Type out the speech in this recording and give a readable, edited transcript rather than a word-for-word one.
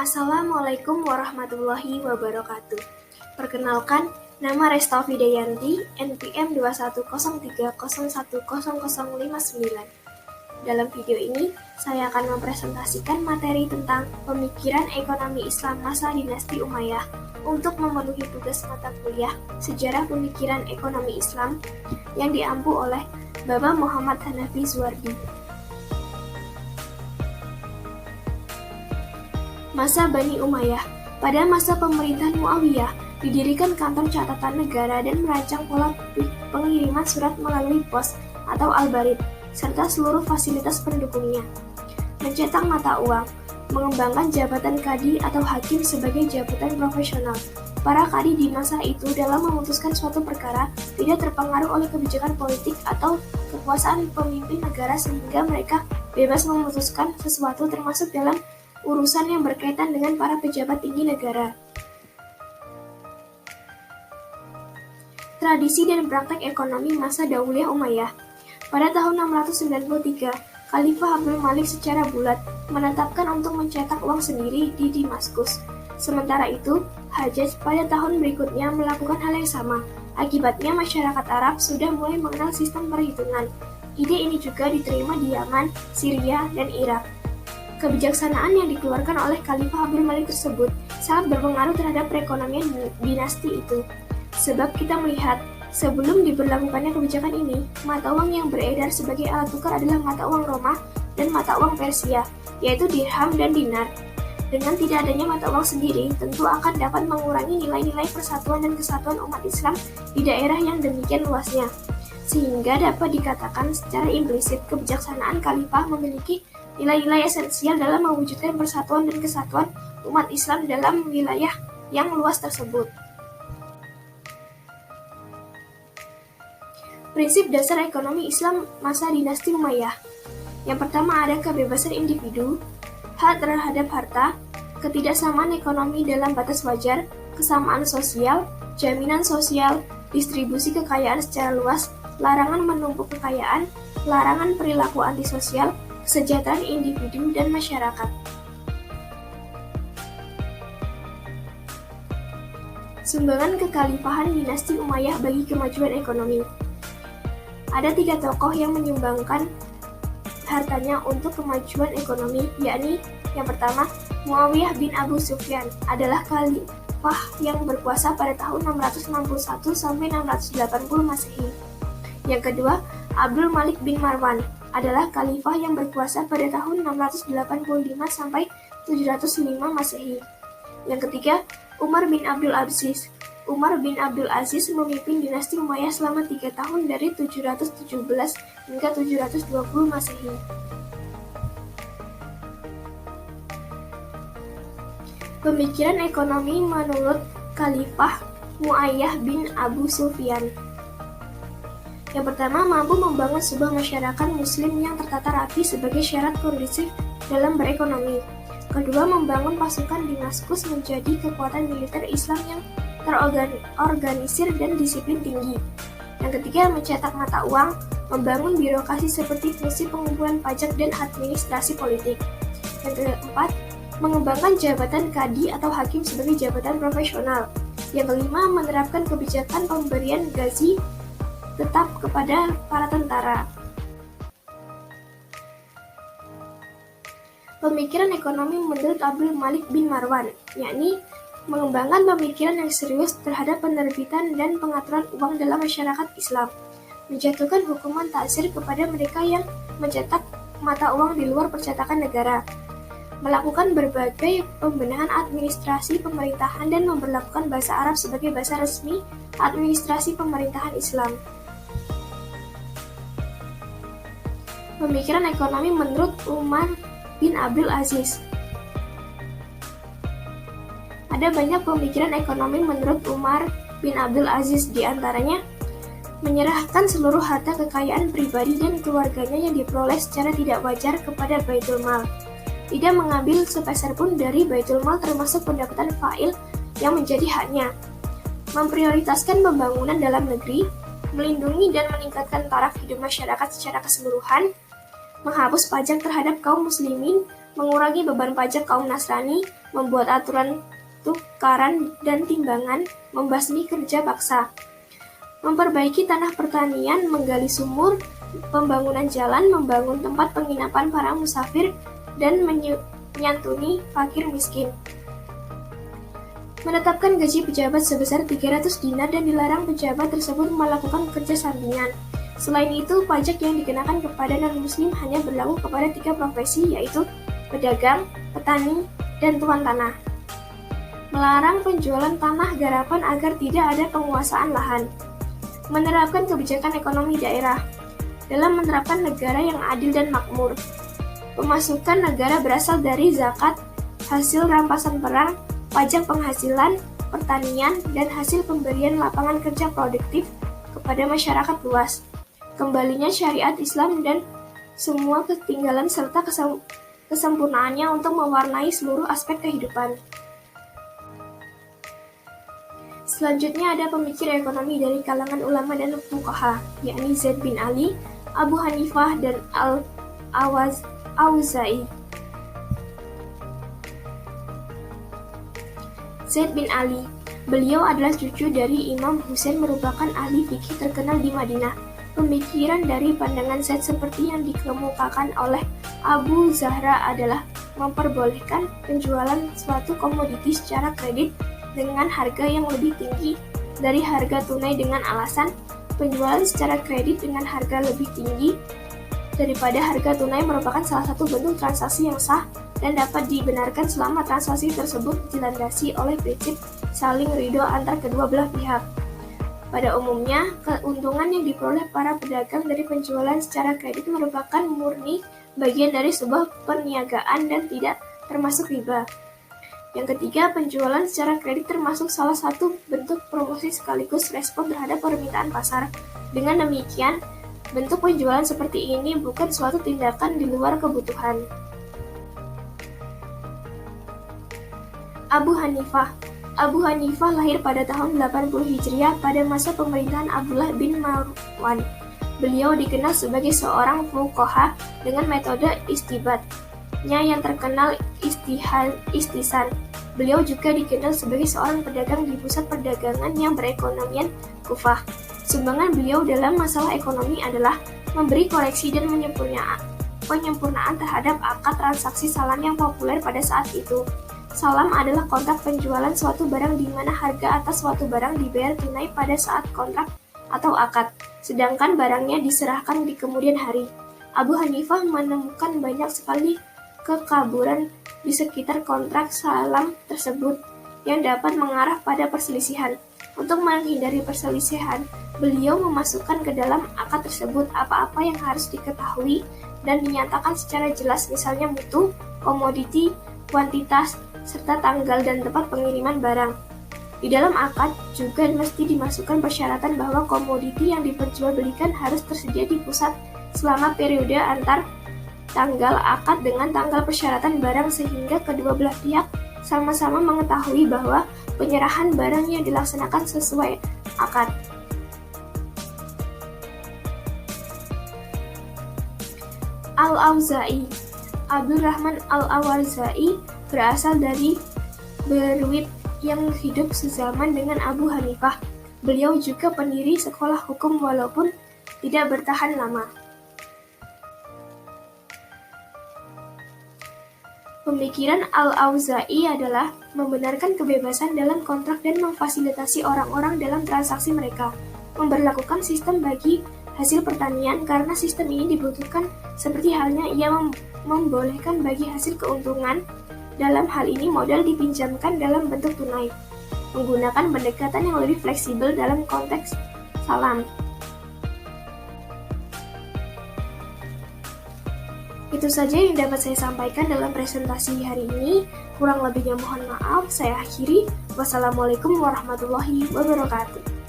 Assalamualaikum warahmatullahi wabarakatuh. Perkenalkan, nama Restavi Dayanti, NPM 21030101059. Dalam video ini, saya akan mempresentasikan materi tentang pemikiran ekonomi Islam masa dinasti Umayyah untuk memenuhi tugas mata kuliah Sejarah Pemikiran Ekonomi Islam yang diampu oleh Bapak Muhammad Hanafi Zuardi. Masa Bani Umayyah. Pada masa pemerintahan Muawiyah, didirikan kantor catatan negara dan merancang pola pengiriman surat melalui pos atau al-barid, serta seluruh fasilitas pendukungnya. Mencetak mata uang, mengembangkan jabatan kadi atau hakim sebagai jabatan profesional. Para kadi di masa itu dalam memutuskan suatu perkara tidak terpengaruh oleh kebijakan politik atau kekuasaan pemimpin negara sehingga mereka bebas memutuskan sesuatu termasuk dalam urusan yang berkaitan dengan para pejabat tinggi negara. Tradisi dan praktek ekonomi masa Daulah Umayyah. Pada tahun 693, Khalifah Abdul Malik secara bulat menetapkan untuk mencetak uang sendiri di Damaskus. Sementara itu, Hajjaj pada tahun berikutnya melakukan hal yang sama. Akibatnya masyarakat Arab sudah mulai mengenal sistem perhitungan. Ide ini juga diterima di Yaman, Syria, dan Irak. Kebijaksanaan yang dikeluarkan oleh Khalifah Abdul Malik tersebut sangat berpengaruh terhadap perekonomian dinasti itu. Sebab kita melihat, sebelum diberlakukannya kebijakan ini, mata uang yang beredar sebagai alat tukar adalah mata uang Roma dan mata uang Persia, yaitu dirham dan dinar. Dengan tidak adanya mata uang sendiri, tentu akan dapat mengurangi nilai-nilai persatuan dan kesatuan umat Islam di daerah yang demikian luasnya. Sehingga dapat dikatakan secara implisit kebijaksanaan Khalifah memiliki nilai-nilai esensial dalam mewujudkan persatuan dan kesatuan umat Islam dalam wilayah yang luas tersebut. Prinsip dasar ekonomi Islam masa dinasti Umayyah. Yang pertama ada kebebasan individu, hak terhadap harta, ketidaksamaan ekonomi dalam batas wajar, kesamaan sosial, jaminan sosial, distribusi kekayaan secara luas, larangan menumpuk kekayaan, larangan perilaku antisosial, kesejahteraan individu dan masyarakat. Sumbangan kekhalifahan dinasti Umayyah bagi kemajuan ekonomi. Ada 3 tokoh yang menyumbangkan hartanya untuk kemajuan ekonomi, yakni yang pertama, Muawiyah bin Abu Sufyan adalah khalifah yang berkuasa pada tahun 661 sampai 680 Masehi. Yang kedua, Abdul Malik bin Marwan adalah khalifah yang berkuasa pada tahun 685 sampai 705 Masehi. Yang ketiga, Umar bin Abdul Aziz. Umar bin Abdul Aziz memimpin dinasti Umayyah selama 3 tahun dari 717 hingga 720 Masehi. Pemikiran ekonomi menurut Khalifah Muayyah bin Abu Sufyan. Yang pertama, mampu membangun sebuah masyarakat muslim yang tertata rapi sebagai syarat kondusif dalam berekonomi. Kedua, membangun pasukan Damaskus menjadi kekuatan militer Islam yang terorganisir dan disiplin tinggi. Yang ketiga, mencetak mata uang, membangun birokrasi seperti fungsi pengumpulan pajak dan administrasi politik. Yang keempat, mengembangkan jabatan kadi atau hakim sebagai jabatan profesional. Yang kelima, menerapkan kebijakan pemberian gaji tetap kepada para tentara. Pemikiran ekonomi menurut Abdul Malik bin Marwan, yakni mengembangkan pemikiran yang serius terhadap penerbitan dan pengaturan uang dalam masyarakat Islam, menjatuhkan hukuman ta'zir kepada mereka yang mencetak mata uang di luar percetakan negara, melakukan berbagai pembenahan administrasi pemerintahan dan memberlakukan bahasa Arab sebagai bahasa resmi administrasi pemerintahan Islam. Pemikiran ekonomi menurut Umar bin Abdul Aziz. Ada banyak pemikiran ekonomi menurut Umar bin Abdul Aziz, di antaranya menyerahkan seluruh harta kekayaan pribadi dan keluarganya yang diperoleh secara tidak wajar kepada Baitul Mal. Tidak mengambil sepeser pun dari Baitul Mal termasuk pendapatan fa'il yang menjadi haknya. Memprioritaskan pembangunan dalam negeri, melindungi dan meningkatkan taraf hidup masyarakat secara keseluruhan, menghapus pajak terhadap kaum muslimin, mengurangi beban pajak kaum Nasrani, membuat aturan tukaran dan timbangan, membasmi kerja paksa, memperbaiki tanah pertanian, menggali sumur, pembangunan jalan, membangun tempat penginapan para musafir, dan menyantuni fakir miskin. Menetapkan gaji pejabat sebesar 300 dinar dan dilarang pejabat tersebut melakukan kerja sampingan. Selain itu, pajak yang dikenakan kepada non-muslim hanya berlaku kepada 3 profesi, yaitu pedagang, petani, dan tuan tanah. Melarang penjualan tanah garapan agar tidak ada penguasaan lahan. Menerapkan kebijakan ekonomi daerah. Dalam menerapkan negara yang adil dan makmur. Pemasukan negara berasal dari zakat, hasil rampasan perang, pajak penghasilan, pertanian, dan hasil pemberian lapangan kerja produktif kepada masyarakat luas. Kembalinya syariat Islam dan semua ketinggalan serta kesempurnaannya untuk mewarnai seluruh aspek kehidupan. Selanjutnya ada pemikir ekonomi dari kalangan ulama dan fuqaha, yakni Zaid bin Ali, Abu Hanifah, dan Al-Auza'i. Zaid bin Ali, beliau adalah cucu dari Imam Husain, merupakan ahli fikih terkenal di Madinah. Pemikiran dari pandangan Zaid seperti yang dikemukakan oleh Abu Zahra adalah memperbolehkan penjualan suatu komoditi secara kredit dengan harga yang lebih tinggi dari harga tunai dengan alasan penjualan secara kredit dengan harga lebih tinggi daripada harga tunai merupakan salah satu bentuk transaksi yang sah dan dapat dibenarkan selama transaksi tersebut dilandasi oleh prinsip saling ridho antar kedua belah pihak. Pada umumnya, keuntungan yang diperoleh para pedagang dari penjualan secara kredit merupakan murni bagian dari sebuah perniagaan dan tidak termasuk riba. Yang ketiga, penjualan secara kredit termasuk salah satu bentuk promosi sekaligus respon terhadap permintaan pasar. Dengan demikian, bentuk penjualan seperti ini bukan suatu tindakan di luar kebutuhan. Abu Hanifah. Abu Hanifah lahir pada tahun 80 Hijriah pada masa pemerintahan Abdullah bin Marwan. Beliau dikenal sebagai seorang fuqaha dengan metode istibat-nya yang terkenal istisan. Beliau juga dikenal sebagai seorang pedagang di pusat perdagangan yang berekonomian Kufah. Sumbangan beliau dalam masalah ekonomi adalah memberi koreksi dan penyempurnaan terhadap akad transaksi salam yang populer pada saat itu. Salam adalah kontrak penjualan suatu barang di mana harga atas suatu barang dibayar tunai pada saat kontrak atau akad, sedangkan barangnya diserahkan di kemudian hari. Abu Hanifah menemukan banyak sekali kekaburan di sekitar kontrak salam tersebut yang dapat mengarah pada perselisihan. Untuk menghindari perselisihan, beliau memasukkan ke dalam akad tersebut apa-apa yang harus diketahui dan dinyatakan secara jelas, misalnya mutu, komoditi, kuantitas, serta tanggal dan tempat pengiriman barang. Di dalam akad juga mesti dimasukkan persyaratan bahwa komoditi yang diperjualbelikan harus tersedia di pusat selama periode antar tanggal akad dengan tanggal persyaratan barang sehingga kedua belah pihak sama-sama mengetahui bahwa penyerahan barangnya dilaksanakan sesuai akad. Al-Auza'i. Abdul Rahman Al-Auza'i berasal dari Beirut yang hidup sezaman dengan Abu Hanifah. Beliau juga pendiri sekolah hukum walaupun tidak bertahan lama. Pemikiran Al-Auza'i adalah membenarkan kebebasan dalam kontrak dan memfasilitasi orang-orang dalam transaksi mereka, memberlakukan sistem bagi hasil pertanian karena sistem ini dibutuhkan, seperti halnya ia membolehkan bagi hasil keuntungan, dalam hal ini modal dipinjamkan dalam bentuk tunai, menggunakan pendekatan yang lebih fleksibel dalam konteks salam. Itu saja yang dapat saya sampaikan dalam presentasi hari ini. Kurang lebihnya mohon maaf. Saya akhiri. Wassalamualaikum warahmatullahi wabarakatuh.